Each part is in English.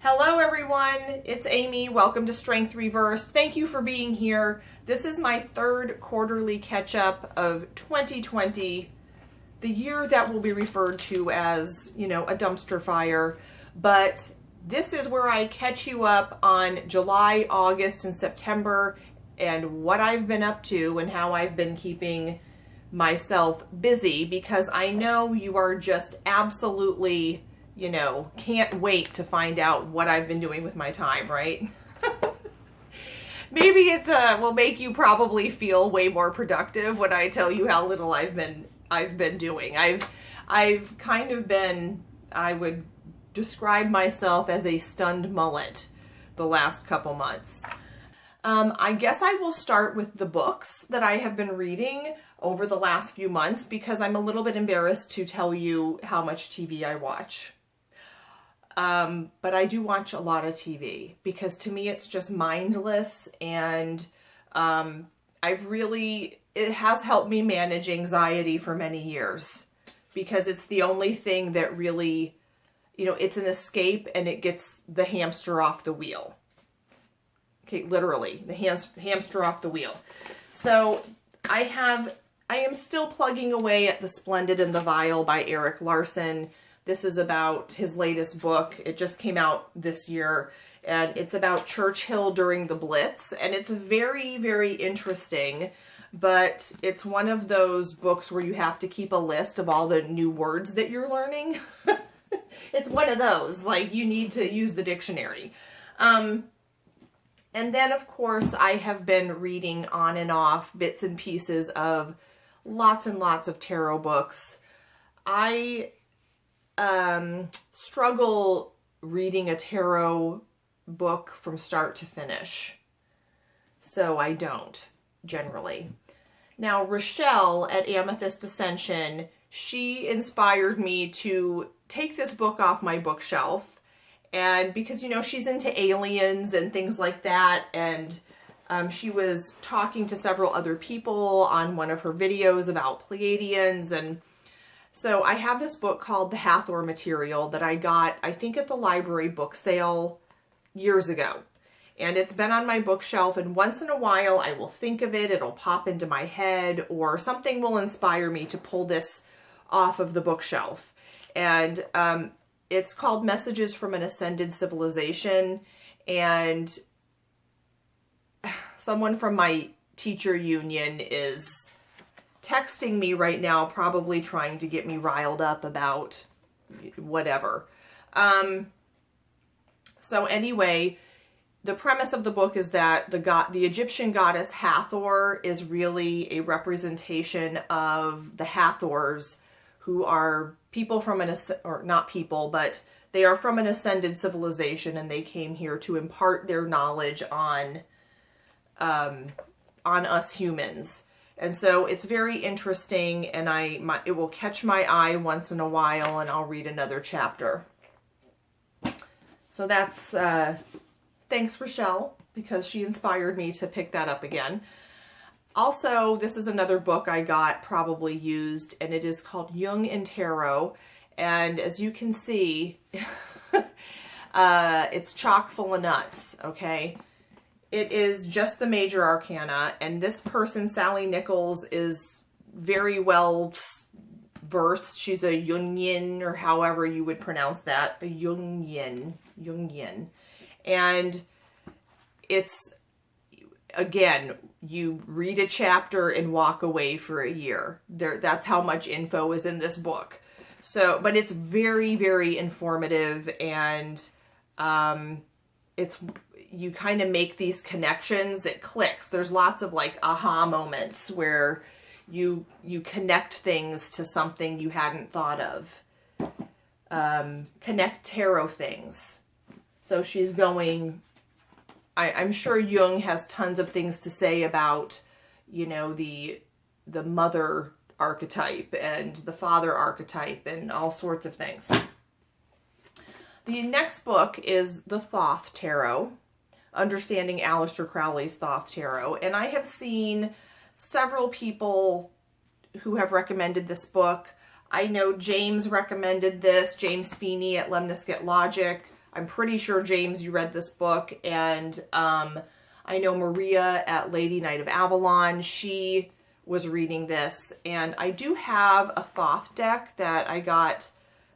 Hello everyone, it's Amy. Welcome to Strength Reversed. Thank you for being here. This is my third quarterly catch-up of 2020, the year that will be referred to as, a dumpster fire. But this is where I catch you up on July, August, and September and what I've been up to and how I've been keeping myself busy, because I know you are just absolutely can't wait to find out what I've been doing with my time, right? Maybe it's will make you probably feel way more productive when I tell you how little I've been doing. I've kind of been, I would describe myself as a stunned mullet the last couple months. I guess I will start with the books that I have been reading over the last few months, because I'm a little bit embarrassed to tell you how much TV I watch. But I do watch a lot of TV because to me it's just mindless, and it has helped me manage anxiety for many years, because it's the only thing that really, it's an escape, and it gets the hamster off the wheel. Okay, literally, the hamster off the wheel. So I am still plugging away at The Splendid and the Vile by Larsen. This is about his latest book. It just came out this year, and it's about Churchill during the Blitz, and it's very, very interesting, but it's one of those books where you have to keep a list of all the new words that you're learning. It's one of those, like, you need to use the dictionary. And then, of course, I have been reading on and off bits and pieces of lots and lots of tarot books. I struggle reading a tarot book from start to finish, so I don't, generally. Now, Rochelle at Amethyst Ascension, she inspired me to take this book off my bookshelf, and because, she's into aliens and things like that, and she was talking to several other people on one of her videos about Pleiadians, and so I have this book called The Hathor Material that I got, I think, at the library book sale years ago. And it's been on my bookshelf, and once in a while I will think of it, it'll pop into my head, or something will inspire me to pull this off of the bookshelf. And it's called Messages from an Ascended Civilization, and someone from my teacher union is texting me right now, probably trying to get me riled up about whatever. So anyway, the premise of the book is that the Egyptian goddess Hathor is really a representation of the Hathors, who are people from not people, but they are from an ascended civilization, and they came here to impart their knowledge on us humans. And so it's very interesting, and it will catch my eye once in a while, and I'll read another chapter. So that's, thanks Rochelle, because she inspired me to pick that up again. Also, this is another book I got probably used, and it is called Jung and Tarot. And as you can see, it's chock full of nuts, okay? It is just the major arcana, and this person, Sally Nichols, is very well versed. She's a Jungian, or however you would pronounce that, a Jungian. And it's, again, you read a chapter and walk away for a year. That's how much info is in this book. So, but it's very, very informative, and you kind of make these connections. It clicks. There's lots of like aha moments where you connect things to something you hadn't thought of. Connect tarot things. So she's going, I'm sure Jung has tons of things to say about, the mother archetype and the father archetype and all sorts of things. The next book is The Thoth Tarot, Understanding Aleister Crowley's Thoth Tarot. And I have seen several people who have recommended this book. I know James recommended this, James Feeney at Lemniscate Logic. I'm pretty sure, James, you read this book, and I know Maria at Lady Knight of Avalon, she was reading this, and I do have a Thoth deck that I got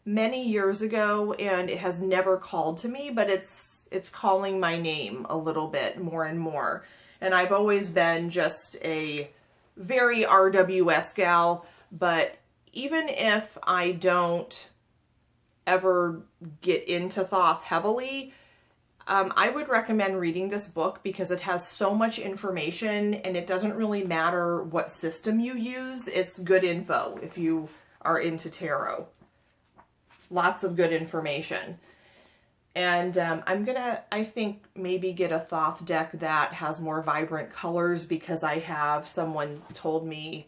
many years ago, and it has never called to me, but it's calling my name a little bit more and more. And I've always been just a very RWS gal, but even if I don't ever get into Thoth heavily, I would recommend reading this book because it has so much information, and it doesn't really matter what system you use. It's good info if you are into tarot. Lots of good information. And I'm gonna, I think, maybe get a Thoth deck that has more vibrant colors, because I have someone told me,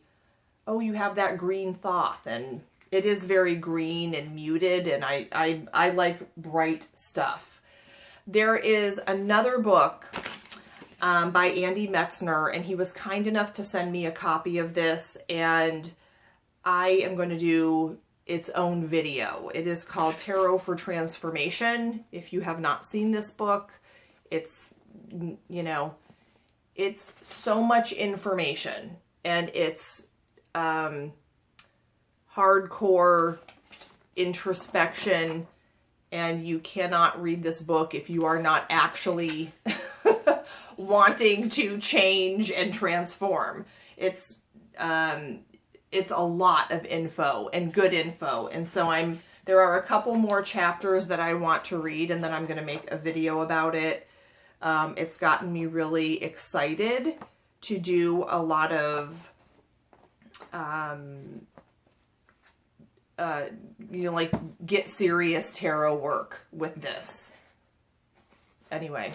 oh, you have that green Thoth, and it is very green and muted, and I like bright stuff. There is another book by Andy Metzner, and he was kind enough to send me a copy of this, and I am going to do its own video. It is called Tarot for Transformation. If you have not seen this book, it's, you know, it's so much information, and it's hardcore introspection, and you cannot read this book if you are not actually wanting to change and transform. It's a lot of info, and good info. And so there are a couple more chapters that I want to read, and then I'm going to make a video about it. It's gotten me really excited to do a lot of you know, like, get serious tarot work with this. Anyway,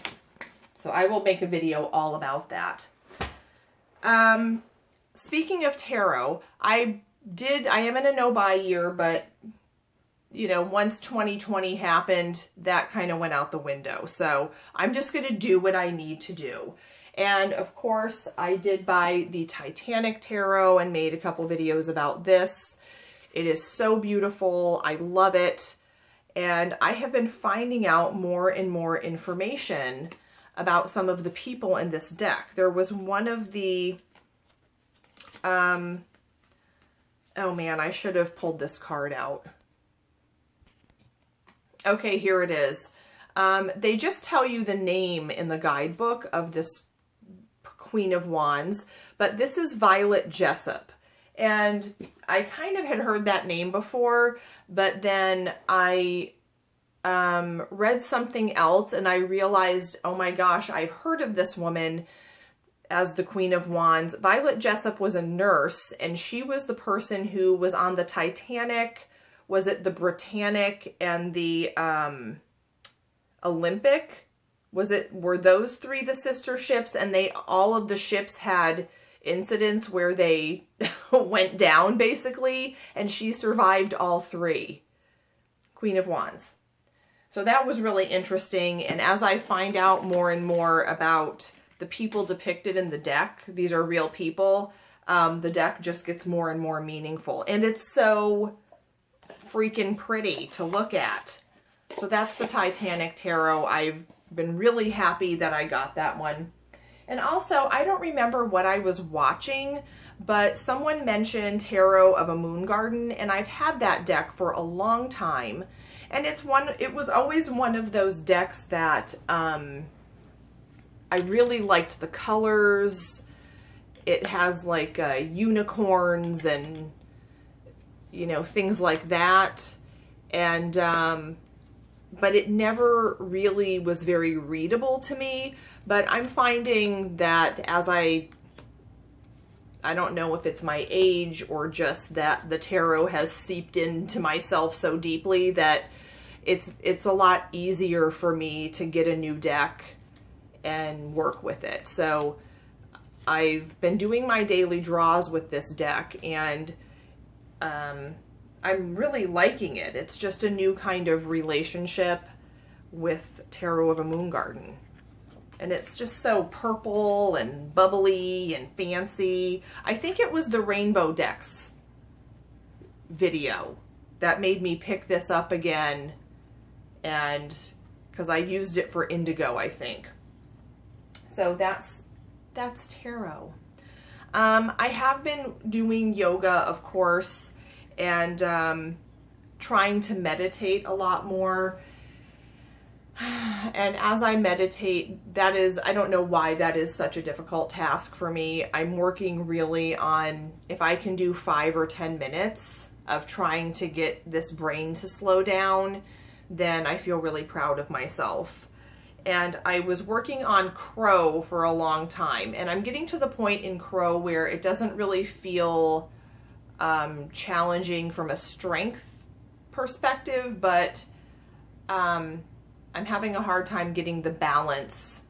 so I will make a video all about that. Speaking of tarot, I am in a no-buy year, but, you know, once 2020 happened, that kind of went out the window. So I'm just going to do what I need to do. And of course, I did buy the Titanic Tarot and made a couple videos about this. It is so beautiful. I love it. And I have been finding out more and more information about some of the people in this deck. There was one of the, oh man, I should have pulled this card out. Okay, here it is. They just tell you the name in the guidebook of this Queen of Wands, but this is Violet Jessup. And I kind of had heard that name before, but then I read something else, and I realized, oh my gosh, I've heard of this woman as the Queen of Wands. Violet Jessup was a nurse, and she was the person who was on the Titanic. Was it the Britannic and the Olympic? Were those three the sister ships, and all of the ships had incidents where they went down, basically, and she survived all three. Queen of Wands. So that was really interesting, and as I find out more and more about the people depicted in the deck, these are real people, the deck just gets more and more meaningful, and it's so freaking pretty to look at. So that's the Titanic Tarot. I've been really happy that I got that one. And also, I don't remember what I was watching, but someone mentioned Tarot of a Moon Garden, and I've had that deck for a long time. And it was always one of those decks that I really liked the colors. It has like unicorns and, you know, things like that. And but it never really was very readable to me. But I'm finding that as I don't know if it's my age or just that the tarot has seeped into myself so deeply that it's a lot easier for me to get a new deck and work with it. So I've been doing my daily draws with this deck, and I'm really liking it. It's just a new kind of relationship with Tarot of a Moon Garden. And it's just so purple and bubbly and fancy. I think it was the Rainbow Decks video that made me pick this up again and because I used it for indigo, I think. So that's tarot. I have been doing yoga, of course, and trying to meditate a lot more. And as I meditate, I don't know why that is such a difficult task for me. I'm working really on, if I can do 5 or 10 minutes of trying to get this brain to slow down, then I feel really proud of myself. And I was working on crow for a long time, and I'm getting to the point in crow where it doesn't really feel challenging from a strength perspective, but I'm having a hard time getting the balance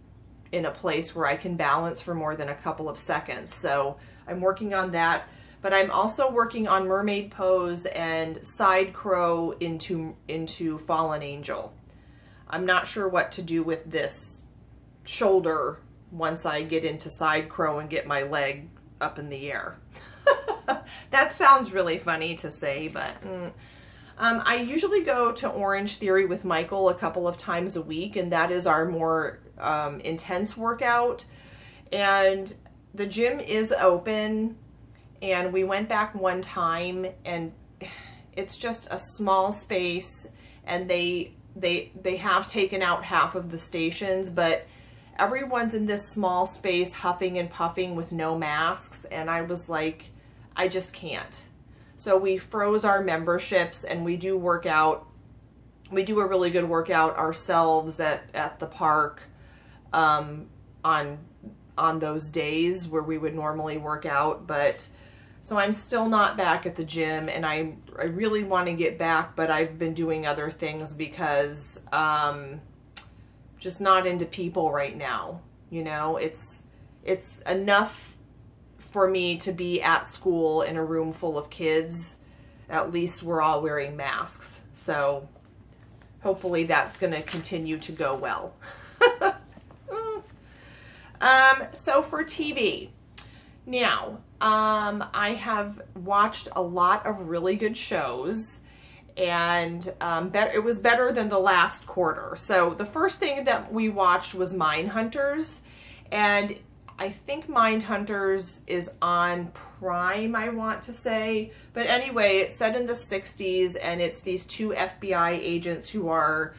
in a place where I can balance for more than a couple of seconds. So I'm working on that, but I'm also working on mermaid pose and side crow into fallen angel. I'm not sure what to do with this shoulder once I get into side crow and get my leg up in the air. That sounds really funny to say, but I usually go to Orange Theory with Michael a couple of times a week, and that is our more intense workout. And the gym is open, and we went back one time, and it's just a small space, and they have taken out half of the stations, but everyone's in this small space huffing and puffing with no masks, and I was like, I just can't. So we froze our memberships, and we do workout. We do a really good workout ourselves at the park on those days where we would normally work out. But so I'm still not back at the gym, and I really want to get back, but I've been doing other things because just not into people right now. You know, it's enough for me to be at school in a room full of kids. At least we're all wearing masks. So hopefully that's going to continue to go well. So for TV. Now, I have watched a lot of really good shows, and it was better than the last quarter. So the first thing that we watched was Mindhunters, and I think Mindhunters is on Prime, I want to say. But anyway, it's set in the 60s, and it's these 2 FBI agents who are,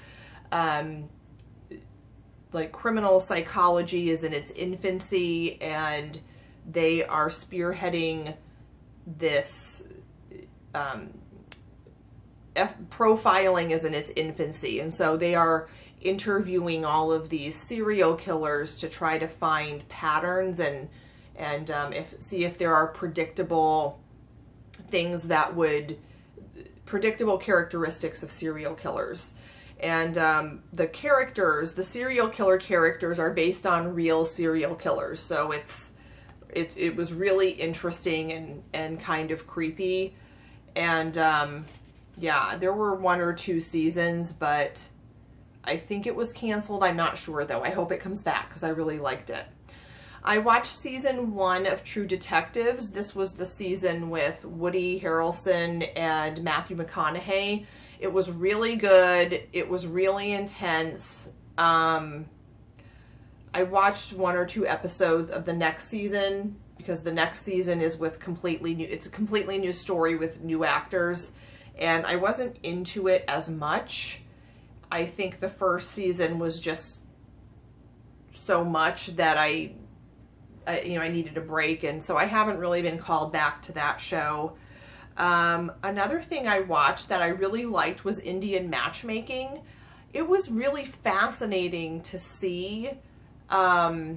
like, criminal psychology is in its infancy, and they are spearheading this, profiling is in its infancy. And so they are interviewing all of these serial killers to try to find patterns and see if there are predictable characteristics of serial killers. And the serial killer characters are based on real serial killers. So it was really interesting and kind of creepy. And yeah, there were 1 or 2 seasons, but I think it was canceled. I'm not sure though. I hope it comes back because I really liked it. I watched season 1 of True Detectives. This was the season with Woody Harrelson and Matthew McConaughey. It was really good. It was really intense. I watched 1 or 2 episodes of the next season because the next season is with it's a completely new story with new actors, and I wasn't into it as much. I think the first season was just so much that I needed a break, and so I haven't really been called back to that show. Another thing I watched that I really liked was Indian matchmaking. It was really fascinating to see, I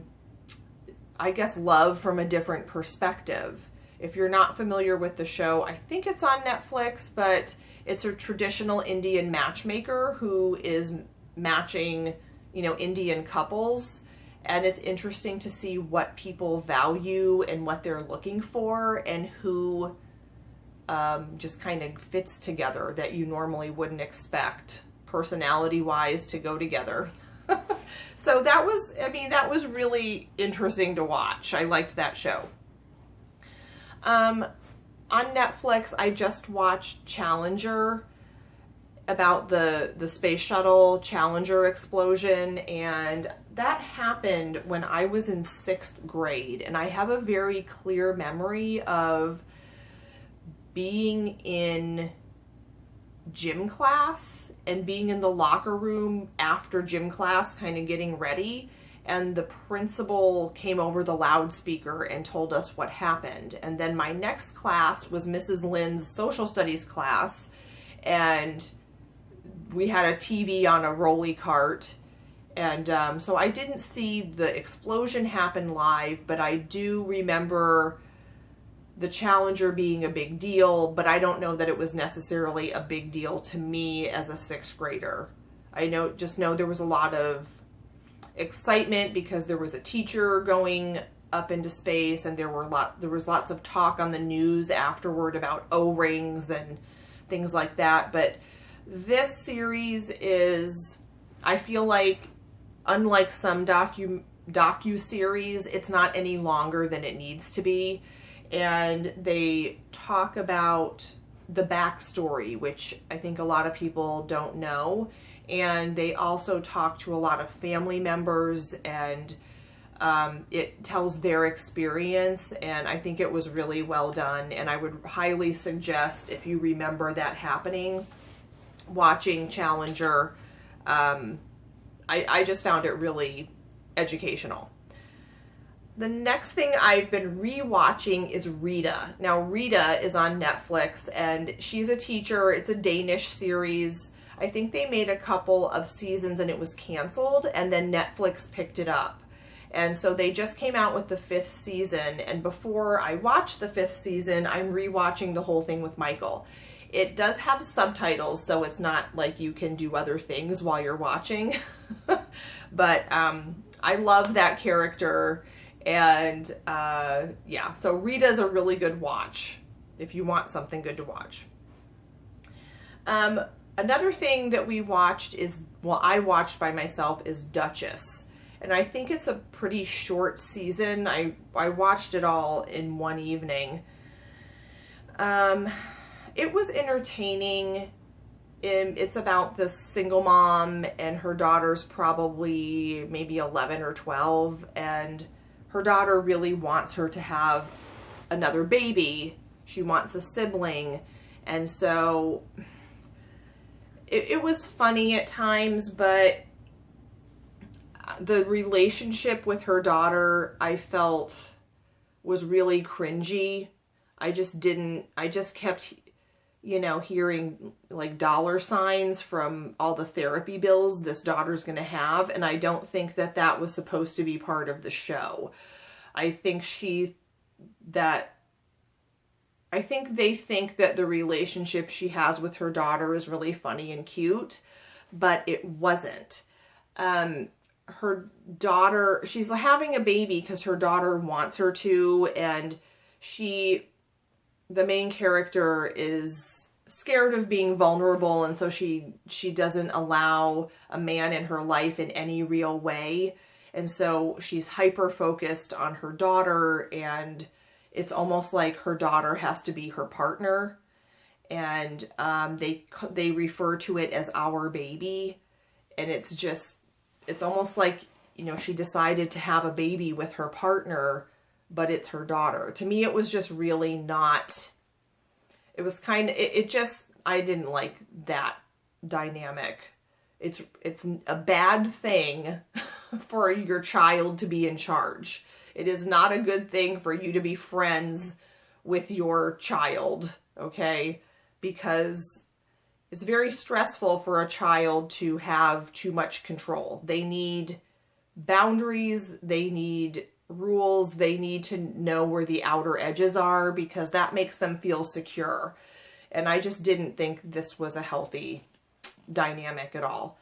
guess, love from a different perspective. If you're not familiar with the show, I think it's on Netflix, but it's a traditional Indian matchmaker who is matching, Indian couples. And it's interesting to see what people value and what they're looking for, and who just kind of fits together that you normally wouldn't expect personality-wise to go together. So that was really interesting to watch. I liked that show. On Netflix, I just watched Challenger. about the Space Shuttle Challenger explosion, and that happened when I was in 6th grade, and I have a very clear memory of being in gym class and being in the locker room after gym class, kind of getting ready, and the principal came over the loudspeaker and told us what happened. And then my next class was Mrs. Lynn's social studies class, and we had a TV on a rolly cart, and so I didn't see the explosion happen live, but I do remember the Challenger being a big deal, but I don't know that it was necessarily a big deal to me as a 6th grader. I just know there was a lot of excitement because there was a teacher going up into space, and there was lots of talk on the news afterward about O-rings and things like that. But this series is, I feel like, unlike some docu-series, it's not any longer than it needs to be. And they talk about the backstory, which I think a lot of people don't know. And they also talk to a lot of family members, and it tells their experience, and I think it was really well done. And I would highly suggest, if you remember that happening, watching Challenger. I just found it really educational. The next thing I've been rewatching is Rita. Now, Rita is on Netflix, and she's a teacher. It's a Danish series. I think they made a couple of seasons and it was canceled, and then Netflix picked it up. And so they just came out with the 5th season, and before I watch the 5th season, I'm rewatching the whole thing with Michael. It does have subtitles, so it's not like you can do other things while you're watching. But I love that character. And yeah, so Rita's a really good watch if you want something good to watch. Another thing that we watched is, well, I watched by myself, is Duchess. And I think it's a pretty short season. I watched it all in one evening. It was entertaining. It's about this single mom, and her daughter's probably maybe 11 or 12, and her daughter really wants her to have another baby. She wants a sibling. And so it was funny at times, but the relationship with her daughter, I felt, was really cringy. I just kept, hearing like dollar signs from all the therapy bills this daughter's going to have. And I don't think that that was supposed to be part of the show. I think they think that the relationship she has with her daughter is really funny and cute, but it wasn't. Her daughter, she's having a baby because her daughter wants her to, and the main character is scared of being vulnerable, and so she doesn't allow a man in her life in any real way. And so she's hyper focused on her daughter, and it's almost like her daughter has to be her partner. And they refer to it as our baby, and it's almost like, she decided to have a baby with her partner, but it's her daughter. To me, it was just really not, it was kind of, I didn't like that dynamic. It's a bad thing for your child to be in charge. It is not a good thing for you to be friends with your child, okay? Because it's very stressful for a child to have too much control. They need boundaries, they need rules, they need to know where the outer edges are, because that makes them feel secure. And I just didn't think this was a healthy dynamic at all.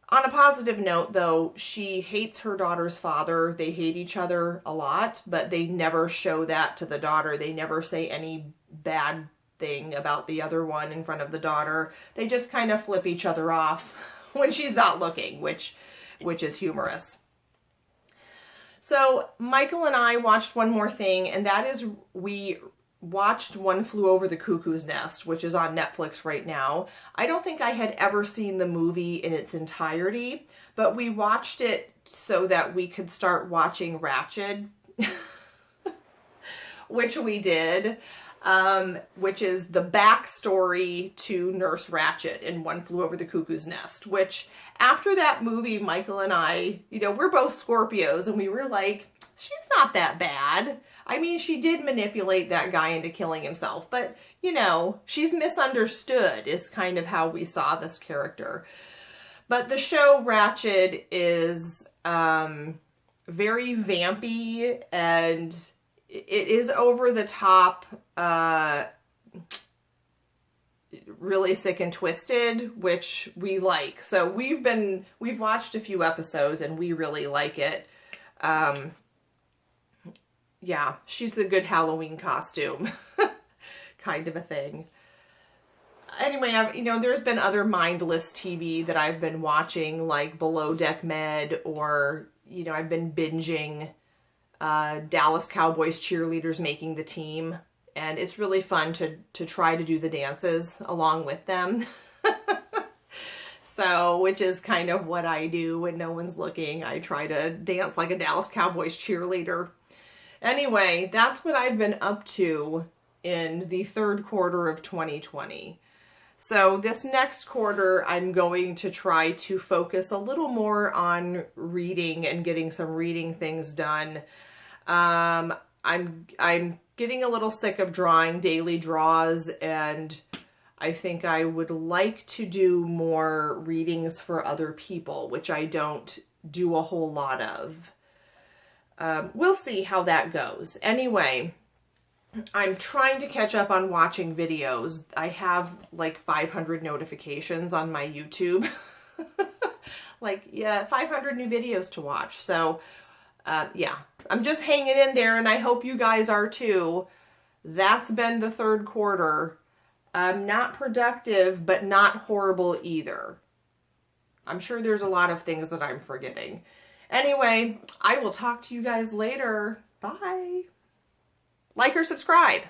On a positive note, though, she hates her daughter's father. They hate each other a lot, but they never show that to the daughter. They never say any bad thing about the other one in front of the daughter. They just kind of flip each other off when she's not looking, which is humorous. So Michael and I watched one more thing, and that is we watched One Flew Over the Cuckoo's Nest, which is on Netflix right now. I don't think I had ever seen the movie in its entirety, but we watched it so that we could start watching Ratched, which we did, which is the backstory to Nurse Ratched in One Flew Over the Cuckoo's Nest, which after that movie, Michael and I, you know, we're both Scorpios, and we were like, she's not that bad. I mean, she did manipulate that guy into killing himself, but, you know, she's misunderstood is kind of how we saw this character. But the show Ratched is very vampy, and it is over the top, really sick and twisted, which we like. So we've watched a few episodes and we really like it. Yeah, she's a good Halloween costume, kind of a thing. Anyway, you know, there's been other mindless TV that I've been watching, like Below Deck Med, or, you know, I've been binging Dallas Cowboys cheerleaders making the team, and it's really fun to try to do the dances along with them. So, which is kind of what I do when no one's looking. I try to dance like a Dallas Cowboys cheerleader. Anyway, that's what I've been up to in the third quarter of 2020. So this next quarter, I'm going to try to focus a little more on reading and getting some reading things done. I'm getting a little sick of drawing daily draws, and I think I would like to do more readings for other people, which I don't do a whole lot of. We'll see how that goes. Anyway, I'm trying to catch up on watching videos. I have like 500 notifications on my YouTube. Like, yeah, 500 new videos to watch. So, yeah, I'm just hanging in there, and I hope you guys are too. That's been the third quarter. Not productive, but not horrible either. I'm sure there's a lot of things that I'm forgetting. Anyway, I will talk to you guys later. Bye. Like or subscribe.